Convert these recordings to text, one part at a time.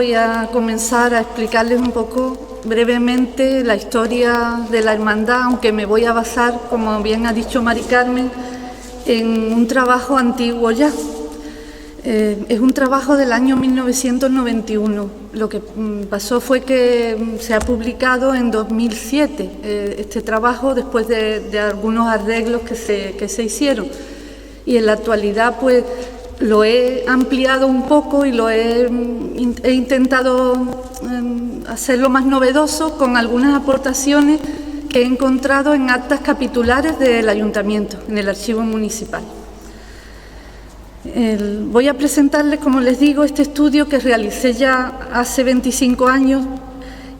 voy a comenzar a explicarles un poco brevemente la historia de la hermandad, aunque me voy a basar, como bien ha dicho Mari Carmen, en un trabajo antiguo ya. Es un trabajo del año 1991. Lo que pasó fue que se ha publicado en 2007 este trabajo, después de algunos arreglos que se hicieron. Y en la actualidad pues lo he ampliado un poco y he intentado hacerlo más novedoso con algunas aportaciones que he encontrado en actas capitulares del Ayuntamiento, en el Archivo Municipal. Voy a presentarles, como les digo, este estudio que realicé ya hace 25 años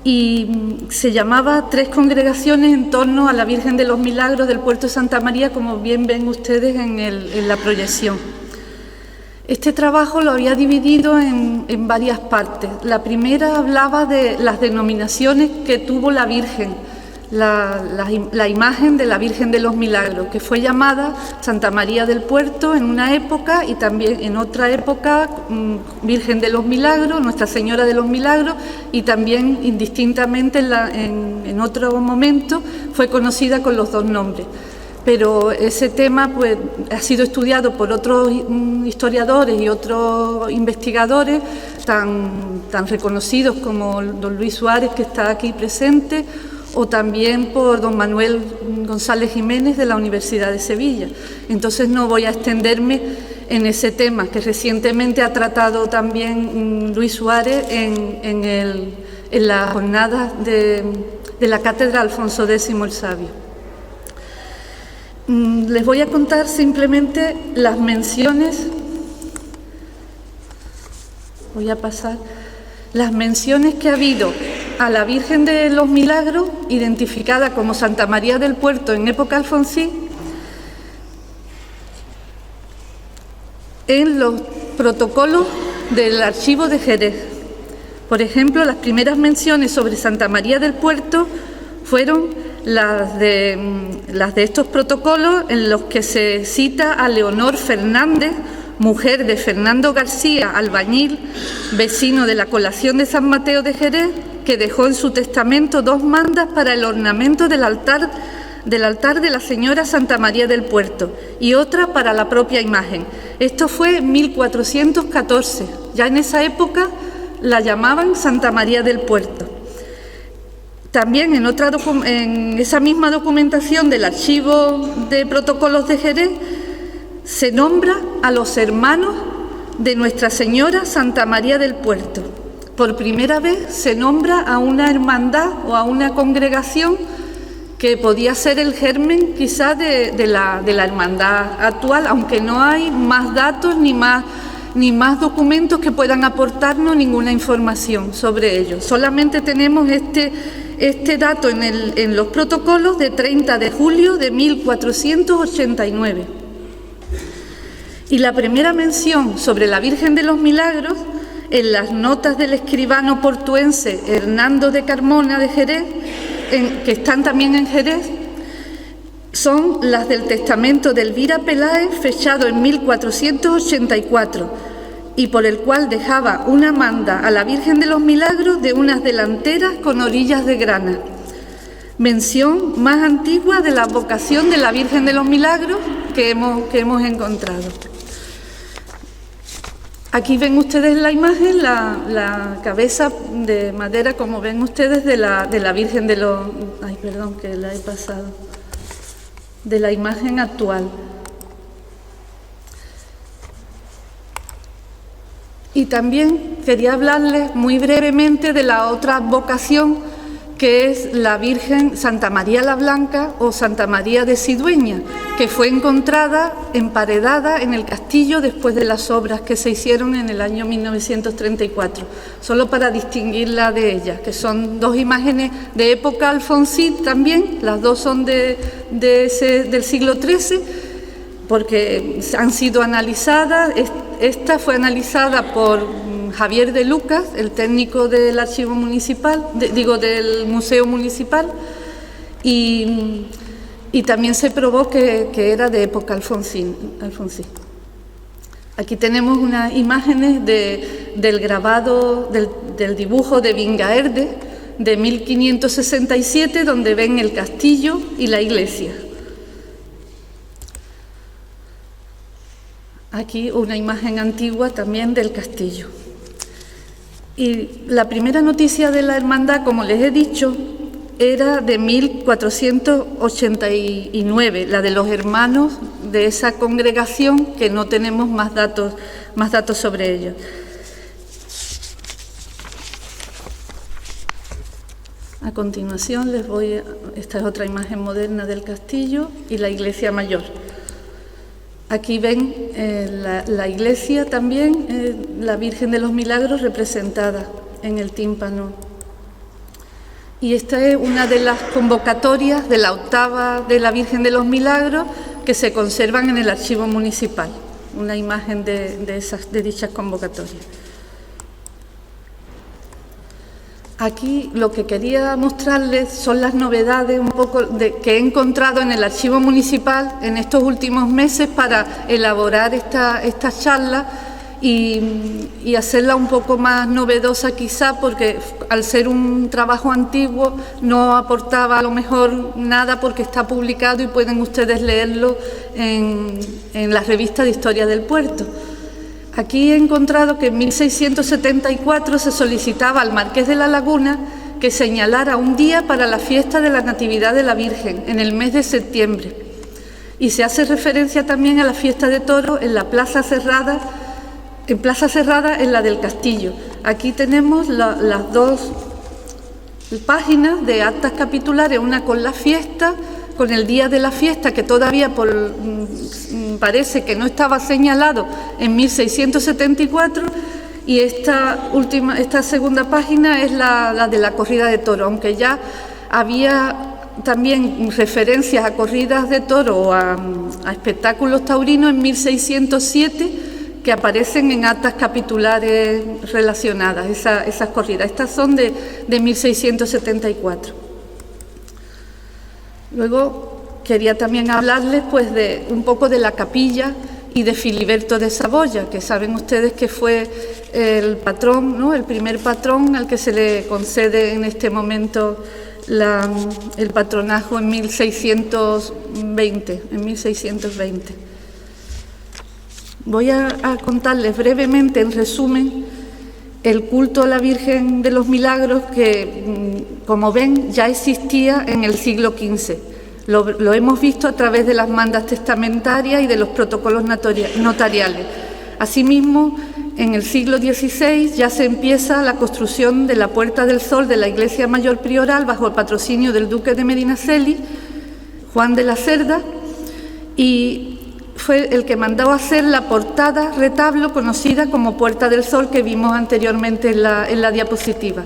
y se llamaba Tres congregaciones en torno a la Virgen de los Milagros del Puerto de Santa María, como bien ven ustedes en la proyección. Este trabajo lo había dividido en varias partes. La primera hablaba de las denominaciones que tuvo la Virgen, la imagen de la Virgen de los Milagros, que fue llamada Santa María del Puerto en una época y también en otra época Virgen de los Milagros, Nuestra Señora de los Milagros, y también indistintamente en otro momento fue conocida con los dos nombres. Pero ese tema pues ha sido estudiado por otros historiadores y otros investigadores tan reconocidos como don Luis Suárez, que está aquí presente, o también por don Manuel González Jiménez de la Universidad de Sevilla. Entonces no voy a extenderme en ese tema, que recientemente ha tratado también Luis Suárez en las jornadas de la Cátedra Alfonso X el Sabio. Les voy a contar simplemente las menciones. Voy a pasar las menciones que ha habido a la Virgen de los Milagros, identificada como Santa María del Puerto en época alfonsí, en los protocolos del Archivo de Jerez. Por ejemplo, las primeras menciones sobre Santa María del Puerto fueron las de estos protocolos, en los que se cita a Leonor Fernández, mujer de Fernando García, albañil, vecino de la Colación de San Mateo de Jerez, que dejó en su testamento 2 mandas para el ornamento del altar de la Señora Santa María del Puerto y otra para la propia imagen. Esto fue en 1414. Ya en esa época la llamaban Santa María del Puerto. También en esa misma documentación del Archivo de Protocolos de Jerez se nombra a los hermanos de Nuestra Señora Santa María del Puerto. Por primera vez se nombra a una hermandad o a una congregación que podía ser el germen quizás de la hermandad actual, aunque no hay más datos ni más documentos que puedan aportarnos ninguna información sobre ello. Solamente tenemos este dato en los protocolos de 30 de julio de 1489. Y la primera mención sobre la Virgen de los Milagros, en las notas del escribano portuense Hernando de Carmona de Jerez, que están también en Jerez, son las del testamento de Elvira Peláez, fechado en 1484, y por el cual dejaba una manda a la Virgen de los Milagros de unas delanteras con orillas de grana. Mención más antigua de la vocación de la Virgen de los Milagros que hemos encontrado. Aquí ven ustedes la imagen, la cabeza de madera, como ven ustedes, de la Virgen de los... Ay, perdón, que la he pasado. De la imagen actual. Y también quería hablarles muy brevemente de la otra vocación, que es la Virgen Santa María la Blanca o Santa María de Sidueña, que fue encontrada emparedada en el castillo después de las obras que se hicieron en el año 1934, solo para distinguirla de ella, que son 2 imágenes de época alfonsí también, las 2 son del siglo XIII, porque han sido analizadas. Esta fue analizada por Javier de Lucas, el técnico del Archivo Municipal, del Museo Municipal, y también se probó que era de época alfonsí. Aquí tenemos unas imágenes del grabado, del dibujo de Vingaerde de 1567, donde ven el castillo y la iglesia. Aquí una imagen antigua también del castillo. Y la primera noticia de la hermandad, como les he dicho, era de 1489, la de los hermanos de esa congregación, que no tenemos más datos sobre ellos. A continuación esta es otra imagen moderna del castillo y la iglesia mayor. Aquí ven la iglesia también, la Virgen de los Milagros representada en el tímpano. Y esta es una de las convocatorias de la octava de la Virgen de los Milagros que se conservan en el archivo municipal, una imagen de dichas convocatorias. Aquí lo que quería mostrarles son las novedades un poco que he encontrado en el archivo municipal en estos últimos meses para elaborar esta charla y hacerla un poco más novedosa quizá, porque al ser un trabajo antiguo no aportaba a lo mejor nada, porque está publicado y pueden ustedes leerlo en la revista de Historia del Puerto. Aquí he encontrado que en 1674 se solicitaba al Marqués de la Laguna que señalara un día para la fiesta de la Natividad de la Virgen en el mes de septiembre. Y se hace referencia también a la fiesta de toros en la Plaza Cerrada, en la del Castillo. Aquí tenemos las dos páginas de actas capitulares, una con la fiesta, con el día de la fiesta, que todavía parece que no estaba señalado en 1674, y esta segunda página es la de la corrida de toro, aunque ya había también referencias a corridas de toro o a espectáculos taurinos en 1607 que aparecen en actas capitulares relacionadas, esas corridas. Estas son de 1674. Luego quería también hablarles de un poco de la capilla y de Filiberto de Saboya, que saben ustedes que fue el patrón, ¿no?, el primer patrón al que se le concede en este momento el patronajo en 1620. Voy a contarles brevemente, en resumen, el culto a la Virgen de los Milagros que, como ven, ya existía en el siglo XV. Lo hemos visto a través de las mandas testamentarias y de los protocolos notariales. Asimismo, en el siglo XVI ya se empieza la construcción de la Puerta del Sol de la Iglesia Mayor Prioral bajo el patrocinio del duque de Medinaceli, Juan de la Cerda, y fue el que mandó hacer la portada retablo conocida como Puerta del Sol, que vimos anteriormente en la diapositiva.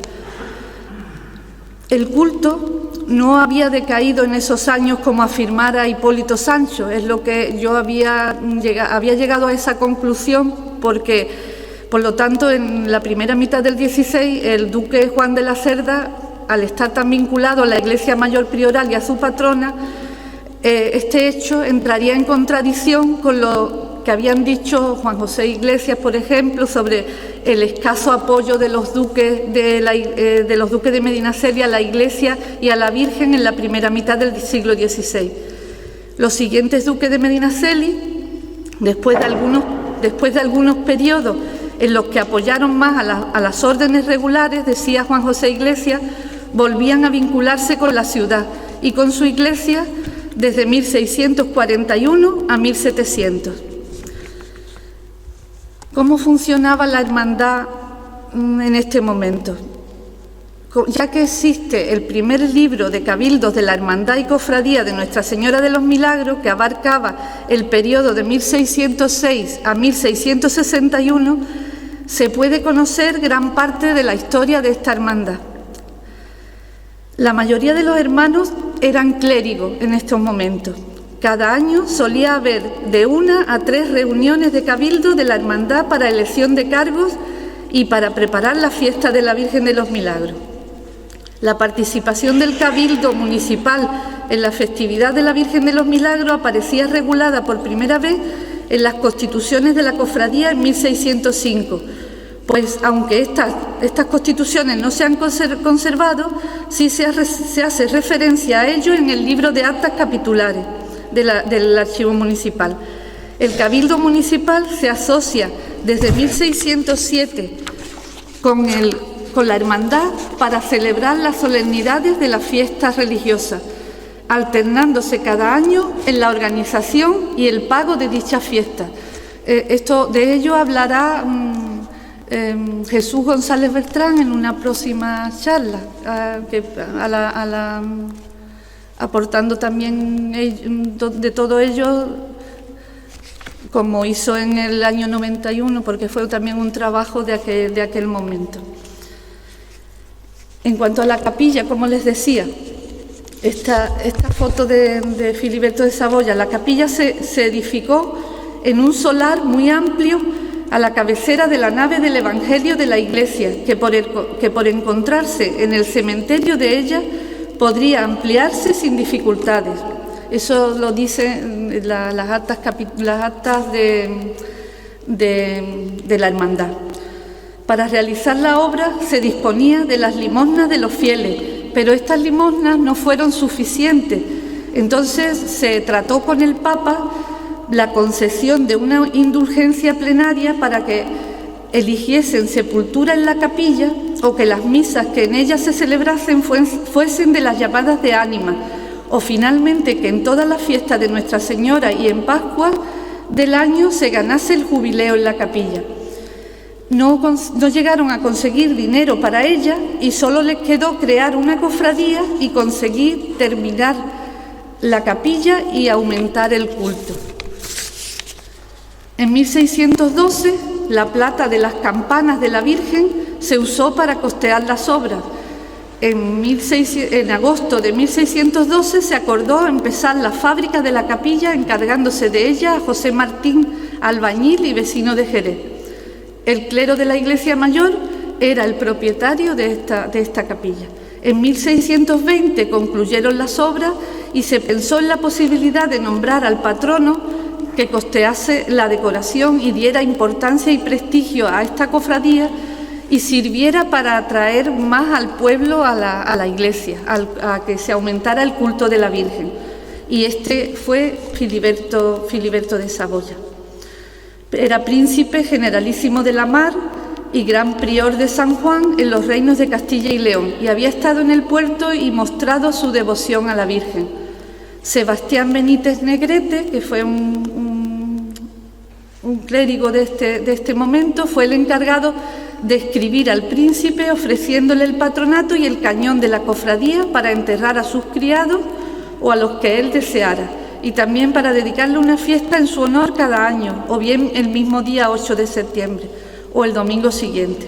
El culto no había decaído en esos años como afirmara Hipólito Sancho, es lo que yo había llegado a esa conclusión, porque, por lo tanto, en la primera mitad del XVI, el duque Juan de la Cerda, al estar tan vinculado a la Iglesia Mayor Prioral y a su patrona, este hecho entraría en contradicción con lo que habían dicho Juan José Iglesias, por ejemplo, sobre el escaso apoyo de los duques de Medinaceli a la Iglesia y a la Virgen en la primera mitad del siglo XVI. Los siguientes duques de Medinaceli, después de algunos periodos en los que apoyaron más a las órdenes regulares, decía Juan José Iglesias, volvían a vincularse con la ciudad y con su iglesia desde 1641 a 1700. ¿Cómo funcionaba la hermandad en este momento? Ya que existe el primer libro de cabildos de la Hermandad y Cofradía de Nuestra Señora de los Milagros, que abarcaba el periodo de 1606 a 1661, se puede conocer gran parte de la historia de esta hermandad. La mayoría de los hermanos eran clérigos en estos momentos. Cada año solía haber de 1 a 3 reuniones de cabildo de la hermandad para elección de cargos y para preparar la fiesta de la Virgen de los Milagros. La participación del cabildo municipal en la festividad de la Virgen de los Milagros aparecía regulada por primera vez en las constituciones de la cofradía en 1605, pues aunque estas constituciones no se han conservado, sí se hace referencia a ello en el libro de actas capitulares del archivo municipal. El Cabildo Municipal se asocia desde 1607 con la hermandad para celebrar las solemnidades de las fiestas religiosas, alternándose cada año en la organización y el pago de dichas fiestas. De ello hablará Jesús González Bertrán en una próxima charla, aportando también de todo ello, como hizo en el año 91, porque fue también un trabajo de aquel momento. En cuanto a la capilla, como les decía, esta foto de Filiberto de Saboya, la capilla se edificó en un solar muy amplio a la cabecera de la nave del Evangelio de la Iglesia, que por encontrarse en el cementerio de ella podría ampliarse sin dificultades. Eso lo dicen las actas de la hermandad. Para realizar la obra se disponía de las limosnas de los fieles, pero estas limosnas no fueron suficientes. Entonces se trató con el Papa la concesión de una indulgencia plenaria para que eligiesen sepultura en la capilla o que las misas que en ella se celebrasen fuesen de las llamadas de ánimas, o finalmente que en todas las fiestas de Nuestra Señora y en Pascua del año se ganase el jubileo en la capilla. No llegaron a conseguir dinero para ella y solo les quedó crear una cofradía y conseguir terminar la capilla y aumentar el culto. En 1612, la plata de las campanas de la Virgen se usó para costear las obras. En agosto de 1612 se acordó empezar la fábrica de la capilla, encargándose de ella a José Martín, albañil y vecino de Jerez. El clero de la Iglesia Mayor era el propietario de esta capilla. En 1620 concluyeron las obras y se pensó en la posibilidad de nombrar al patrono que costease la decoración y diera importancia y prestigio a esta cofradía y sirviera para atraer más al pueblo a la iglesia, a que se aumentara el culto de la Virgen. Y este fue Filiberto de Saboya. Era príncipe generalísimo de la Mar y gran prior de San Juan en los reinos de Castilla y León, y había estado en el puerto y mostrado su devoción a la Virgen. Sebastián Benítez Negrete, que fue un clérigo de este momento, fue el encargado de escribir al príncipe ofreciéndole el patronato y el cañón de la cofradía para enterrar a sus criados o a los que él deseara, y también para dedicarle una fiesta en su honor cada año, o bien el mismo día 8 de septiembre o el domingo siguiente.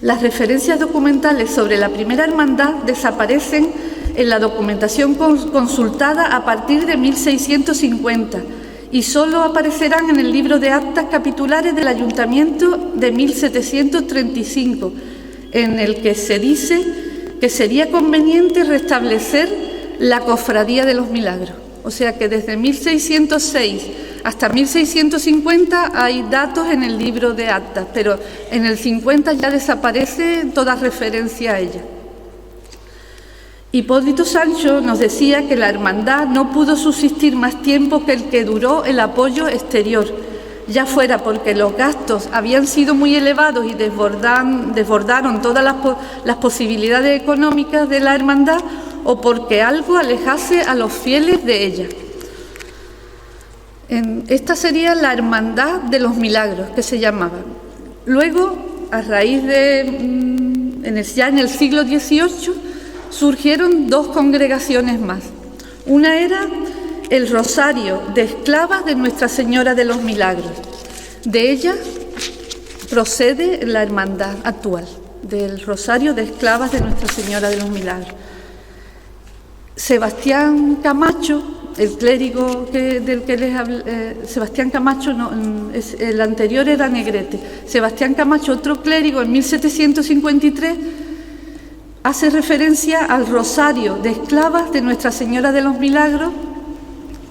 Las referencias documentales sobre la primera hermandad desaparecen en la documentación consultada a partir de 1650 y solo aparecerán en el libro de actas capitulares del Ayuntamiento de 1735, en el que se dice que sería conveniente restablecer la Cofradía de los Milagros. O sea que desde 1606 hasta 1650 hay datos en el libro de actas, pero en el 50 ya desaparece toda referencia a ella. Hipólito Sancho nos decía que la hermandad no pudo subsistir más tiempo que el que duró el apoyo exterior, ya fuera porque los gastos habían sido muy elevados y desbordaron todas las posibilidades económicas de la hermandad, o porque algo alejase a los fieles de ella. Esta sería la Hermandad de los Milagros, que se llamaba. Luego, a raíz ya en el siglo XVIII, surgieron dos congregaciones más. Una era el Rosario de Esclavas de Nuestra Señora de los Milagros. De ella procede la hermandad actual, del Rosario de Esclavas de Nuestra Señora de los Milagros. Sebastián Camacho, el clérigo del que les hablé, Sebastián Camacho, el anterior era Negrete. Sebastián Camacho, otro clérigo, en 1753, hace referencia al Rosario de Esclavas de Nuestra Señora de los Milagros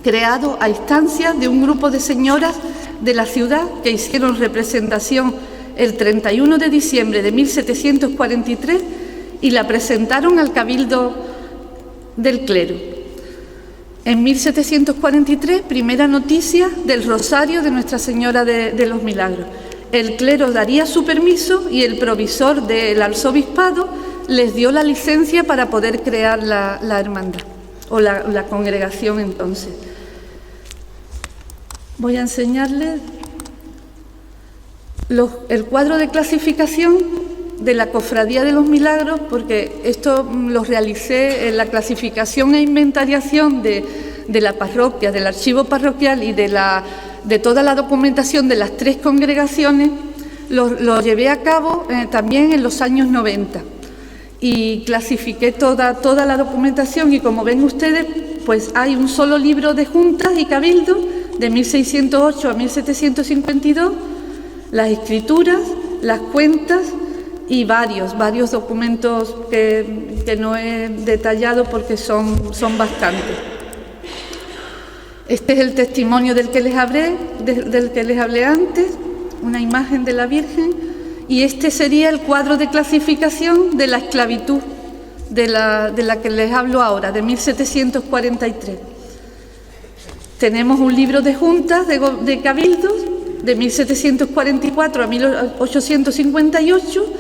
creado a instancias de un grupo de señoras de la ciudad que hicieron representación el 31 de diciembre de 1743 y la presentaron al Cabildo del Clero. En 1743, primera noticia del Rosario de Nuestra Señora de los Milagros. El clero daría su permiso y el provisor del arzobispado les dio la licencia para poder crear la hermandad o la congregación entonces. Voy a enseñarles el cuadro de clasificación de la Cofradía de los Milagros, porque esto lo realicé en la clasificación e inventariación de la parroquia, del archivo parroquial y de toda la documentación de las 3 congregaciones, lo llevé a cabo también en los años 90 y clasifiqué toda la documentación y como ven ustedes, pues hay un solo libro de juntas y cabildos de 1608 a 1752, las escrituras, las cuentas y varios documentos que no he detallado porque son bastantes. Este es el testimonio del que les hablé antes, una imagen de la Virgen, y este sería el cuadro de clasificación de la esclavitud de la que les hablo ahora, de 1743. Tenemos un libro de juntas de cabildos de 1744 a 1858,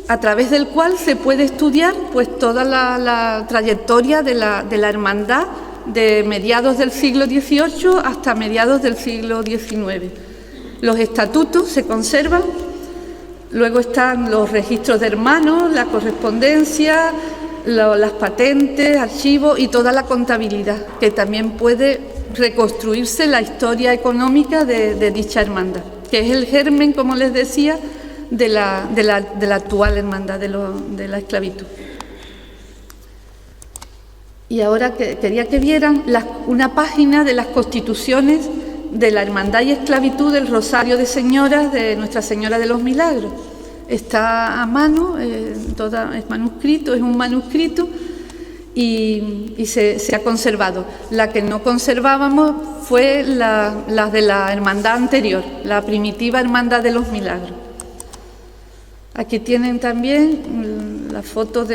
a través del cual se puede estudiar pues toda la trayectoria de la hermandad de mediados del siglo XVIII hasta mediados del siglo XIX. Los estatutos se conservan, luego están los registros de hermanos, la correspondencia, las patentes, archivos y toda la contabilidad, que también puede reconstruirse la historia económica de dicha hermandad, que es el germen, como les decía, de la actual hermandad de la esclavitud. Y ahora quería que vieran una página de las constituciones de la Hermandad y Esclavitud del Rosario de Señoras de Nuestra Señora de los Milagros. Está a mano, es manuscrito, es un manuscrito y se ha conservado. La que no conservábamos fue la de la hermandad anterior, la primitiva Hermandad de los Milagros. Aquí tienen también la foto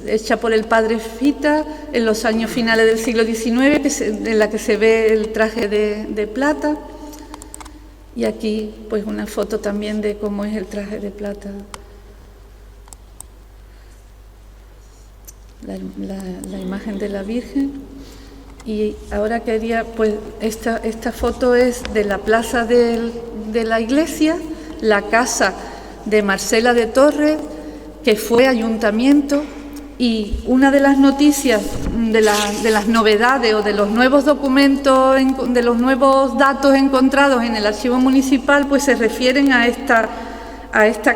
hecha por el padre Fita en los años finales del siglo XIX, en la que se ve el traje de plata. Y aquí pues una foto también de cómo es el traje de plata. La imagen de la Virgen. Y ahora quería, pues esta foto es de la plaza de la iglesia, la casa de Marcela de Torres, que fue ayuntamiento, y una de las noticias de las novedades o de los nuevos documentos, de los nuevos datos encontrados en el archivo municipal, pues se refieren a esta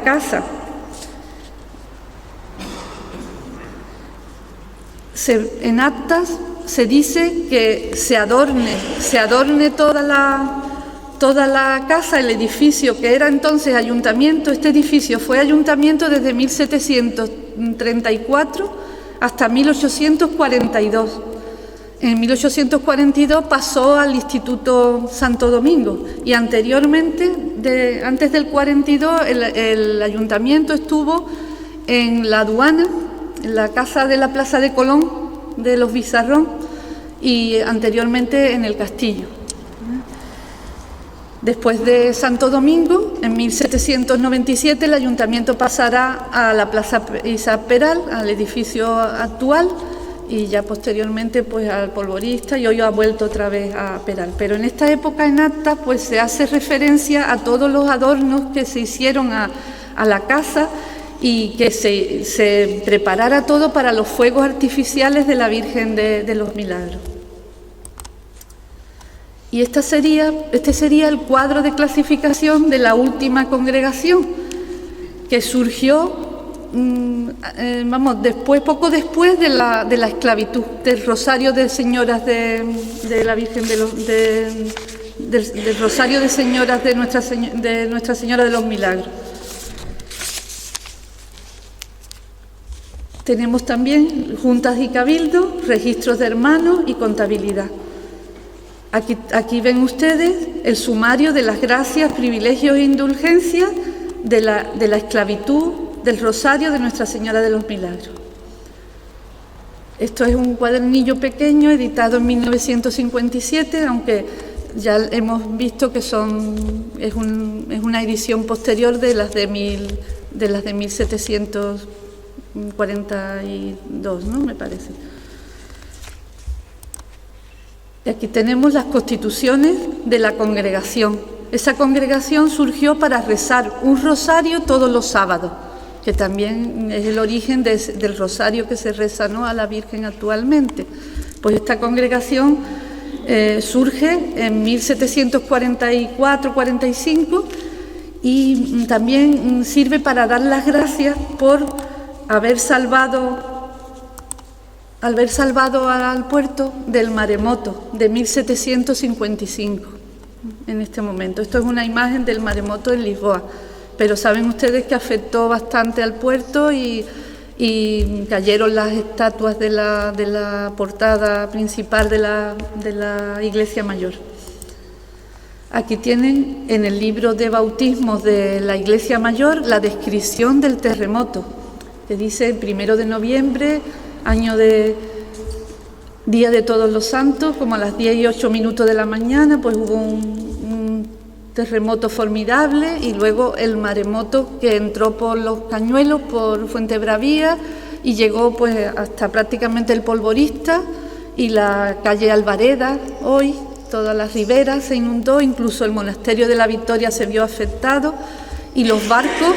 casa. En actas se dice que se adorne toda la casa, el edificio que era entonces ayuntamiento. Este edificio fue ayuntamiento desde 1734 hasta 1842. En 1842 pasó al Instituto Santo Domingo y anteriormente, antes del 42, el ayuntamiento estuvo en la aduana, en la casa de la Plaza de Colón de los Bizarrón y anteriormente en el castillo. Después de Santo Domingo, en 1797, el ayuntamiento pasará a la Plaza Isaac Peral, al edificio actual, y ya posteriormente pues al Polvorista, y hoy ha vuelto otra vez a Peral. Pero en esta época en acta pues se hace referencia a todos los adornos que se hicieron a la casa y que se preparara todo para los fuegos artificiales de la Virgen de los Milagros. Y este sería el cuadro de clasificación de la última congregación, que surgió, poco después de la esclavitud, del Rosario de Señoras de la Virgen del Rosario de Señoras de Nuestra Señora de los Milagros. Tenemos también juntas y cabildos, registros de hermanos y contabilidad. Aquí ven ustedes el sumario de las gracias, privilegios e indulgencias de la esclavitud del Rosario de Nuestra Señora de los Milagros. Esto es un cuadernillo pequeño editado en 1957, aunque ya hemos visto que es una edición posterior de las de 1742, ¿no? Me parece. Y aquí tenemos las constituciones de la congregación. Esa congregación surgió para rezar un rosario todos los sábados, que también es el origen del rosario que se reza, ¿no?, a la Virgen actualmente. Pues esta congregación surge en 1744-45 y también sirve para dar las gracias por haber salvado al puerto del maremoto de 1755, en este momento. Esto es una imagen del maremoto en Lisboa, pero saben ustedes que afectó bastante al puerto y cayeron las estatuas de la portada principal de la Iglesia Mayor. Aquí tienen en el libro de bautismos de la Iglesia Mayor la descripción del terremoto, que dice 1 de noviembre, Día de Todos los Santos, como a las 10:08 de la mañana, pues hubo un terremoto formidable, y luego el maremoto que entró por los Cañuelos, por Fuentebravías, y llegó pues hasta prácticamente el Polvorista y la calle Alvareda. Hoy todas las riberas se inundó, incluso el monasterio de la Victoria se vio afectado, y los barcos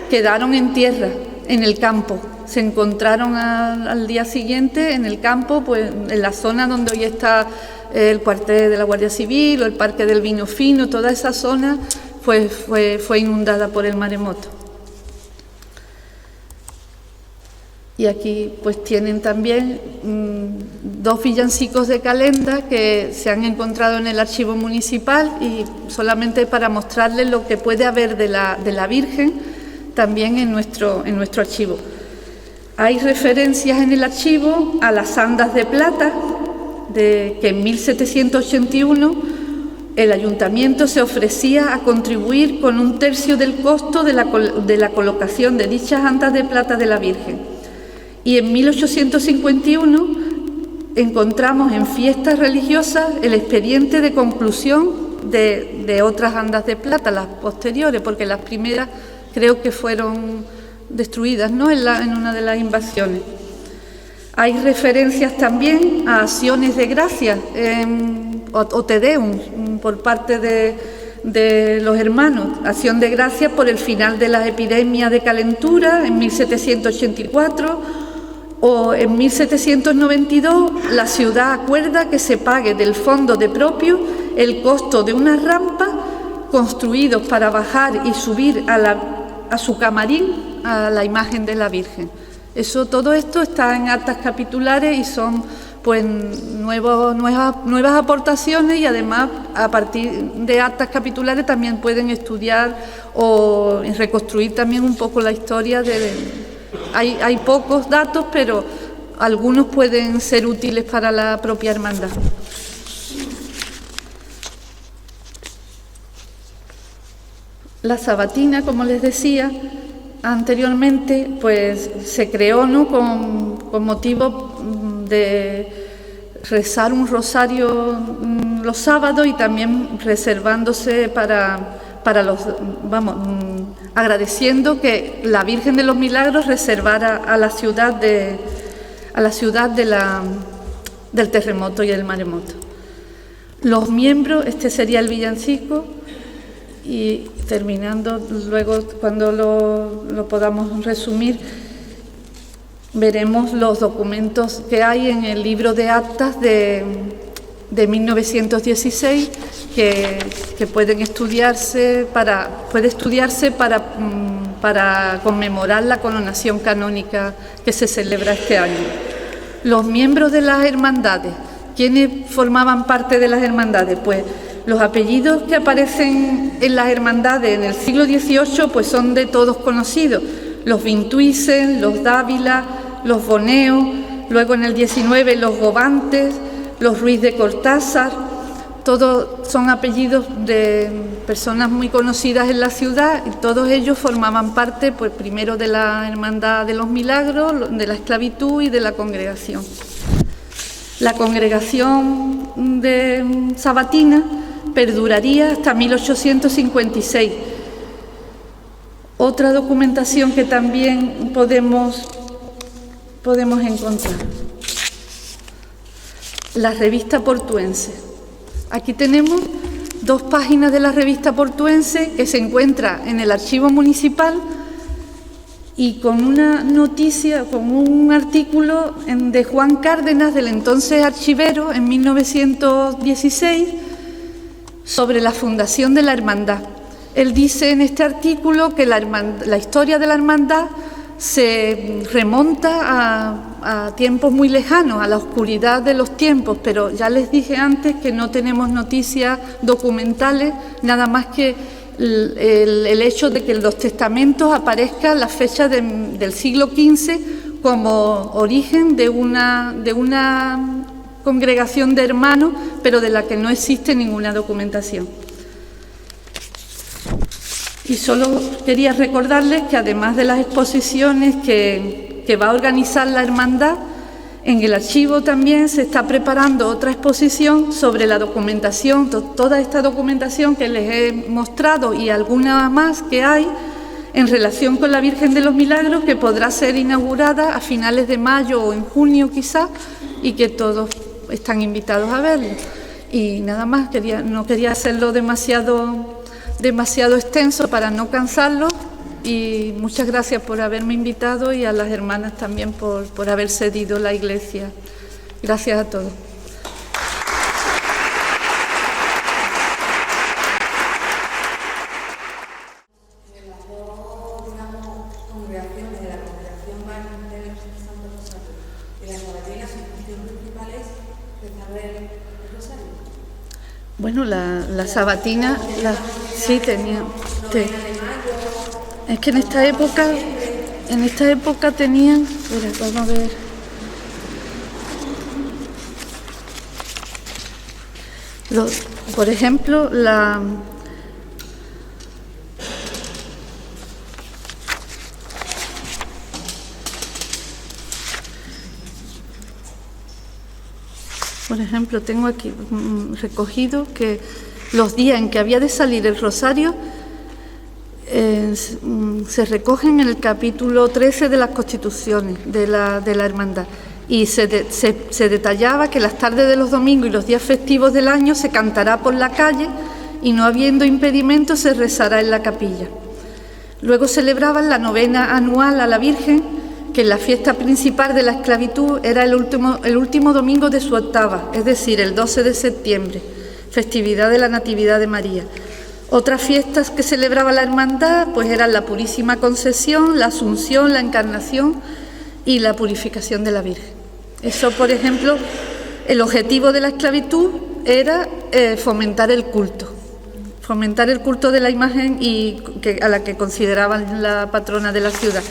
quedaron en tierra, en el campo. Se encontraron al día siguiente en el campo, pues en la zona donde hoy está el cuartel de la Guardia Civil o el Parque del Vino Fino. Toda esa zona pues fue inundada por el maremoto. Y aquí pues tienen también dos villancicos de Calenda que se han encontrado en el archivo municipal, y solamente para mostrarles lo que puede haber de la Virgen también en nuestro archivo. Hay referencias en el archivo a las andas de plata, que en 1781 el ayuntamiento se ofrecía a contribuir con 1/3 del costo de la colocación de dichas andas de plata de la Virgen. Y en 1851 encontramos en fiestas religiosas el expediente de conclusión de otras andas de plata, las posteriores, porque las primeras creo que fueron destruidas, ¿no?, en una de las invasiones. Hay referencias también a acciones de gracias o Te Deum por parte de los hermanos. Acción de gracias por el final de la epidemia de calentura en 1784, o en 1792 la ciudad acuerda que se pague del fondo de propio el costo de una rampa construidos para bajar y subir a su camarín a la imagen de la Virgen. Todo esto está en actas capitulares y son pues nuevas aportaciones, y además a partir de actas capitulares también pueden estudiar o reconstruir también un poco la historia hay pocos datos, pero algunos pueden ser útiles para la propia hermandad. La sabatina, como les decía anteriormente, pues se creó, ¿no?, con motivo de rezar un rosario los sábados, y también reservándose agradeciendo que la Virgen de los Milagros reservara a la ciudad del terremoto y del maremoto. Los miembros, este sería el villancico, y terminando, luego cuando lo podamos resumir, veremos los documentos que hay en el libro de actas de 1916 que pueden estudiarse para conmemorar la coronación canónica que se celebra este año. Los miembros de las hermandades, ¿quiénes formaban parte de las hermandades? Pues los apellidos que aparecen en las hermandades en el siglo XVIII pues son de todos conocidos: los Vintuisen, los Dávila, los Boneo, luego en el XIX los Gobantes, los Ruiz de Cortázar, todos son apellidos de personas muy conocidas en la ciudad y todos ellos formaban parte, pues primero de la Hermandad de los Milagros, de la esclavitud y de la congregación. La congregación de sabatina perduraría hasta 1856. Otra documentación que también podemos encontrar. La revista portuense. Aquí tenemos 2 páginas de la revista portuense que se encuentra en el archivo municipal y con una noticia, con un artículo de Juan Cárdenas, del entonces archivero, en 1916, sobre la fundación de la hermandad. Él dice en este artículo que la historia de la hermandad se remonta a tiempos muy lejanos, a la oscuridad de los tiempos, pero ya les dije antes que no tenemos noticias documentales, nada más que el hecho de que en los testamentos aparezca la fecha del siglo XV como origen de una congregación de hermanos, pero de la que no existe ninguna documentación. Y solo quería recordarles que además de las exposiciones que va a organizar la hermandad, en el archivo también se está preparando otra exposición sobre la documentación, toda esta documentación que les he mostrado y alguna más que hay en relación con la Virgen de los Milagros, que podrá ser inaugurada a finales de mayo o en junio quizás, y que todos están invitados a verlo. Y nada más, no quería hacerlo demasiado extenso para no cansarlo, y muchas gracias por haberme invitado y a las hermanas también por haber cedido la iglesia. Gracias a todos. Las dos, congregaciones de la Congregación Evangélica de Santo Rosario y la sabatina, su función principal es rezar el rosario. Bueno, la sabatina, sí tenía. Es que en esta época tenían. Espera, vamos a ver. Por ejemplo, Por ejemplo, tengo aquí recogido que los días en que había de salir el rosario se recogen en el capítulo 13 de las Constituciones de la hermandad, y se detallaba que las tardes de los domingos y los días festivos del año se cantará por la calle y, no habiendo impedimento, se rezará en la capilla. Luego celebraban la novena anual a la Virgen, que en la fiesta principal de la esclavitud era el último domingo de su octava, es decir, el 12 de septiembre, festividad de la Natividad de María. Otras fiestas que celebraba la hermandad pues eran la Purísima Concepción, la Asunción, la Encarnación y la Purificación de la Virgen. Eso, por ejemplo, el objetivo de la esclavitud era fomentar el culto de la imagen a la que consideraban la patrona de la ciudad.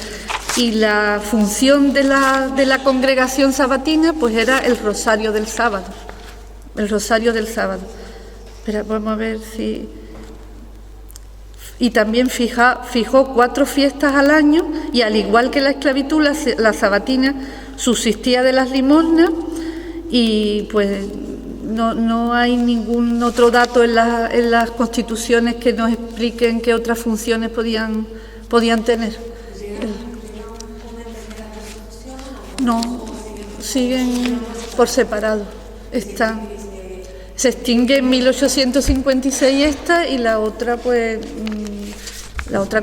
Y la función de la congregación sabatina pues era el rosario del sábado. Espera, vamos a ver si... Y también fijó 4 fiestas al año, y al igual que la esclavitud, la sabatina subsistía de las limosnas, y pues no hay ningún otro dato en las constituciones que nos expliquen qué otras funciones podían tener. No, siguen por separado. Se extingue en 1856 esta, y la otra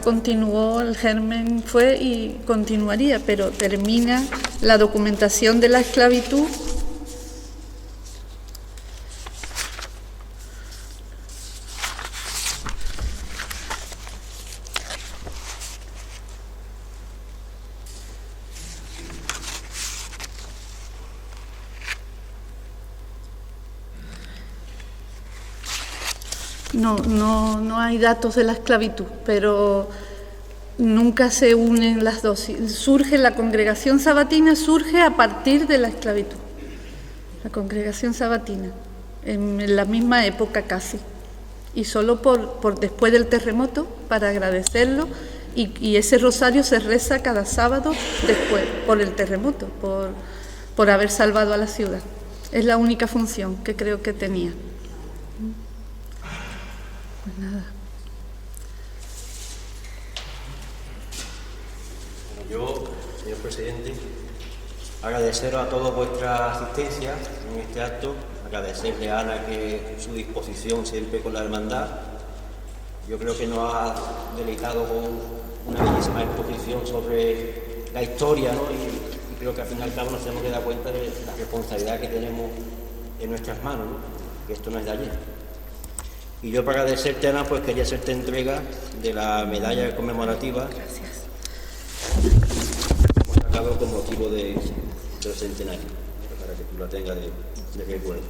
continuó, el germen fue y continuaría, pero termina la documentación de la esclavitud. No hay datos de la esclavitud, pero nunca se unen las dos. La congregación sabatina surge a partir de la esclavitud. La congregación sabatina. en la misma época casi. Y solo por después del terremoto, para agradecerlo, y ese rosario se reza cada sábado después, por el terremoto, por haber salvado a la ciudad. Es la única función que creo que tenía. Pues nada. Yo, señor presidente, agradeceros a todos vuestra asistencia en este acto, agradecerle a Ana que su disposición siempre con la hermandad. Yo creo que nos ha deleitado con una bellísima exposición sobre la historia, ¿no? Y creo que al fin y al cabo nos tenemos que dar cuenta de la responsabilidad que tenemos en nuestras manos, ¿no? Que esto no es de ayer. Y yo, para agradecerte, Ana, pues quería hacerte entrega de la medalla conmemorativa. Gracias. Hemos sacado con motivo del centenario, para que tú la tengas de recuerdo.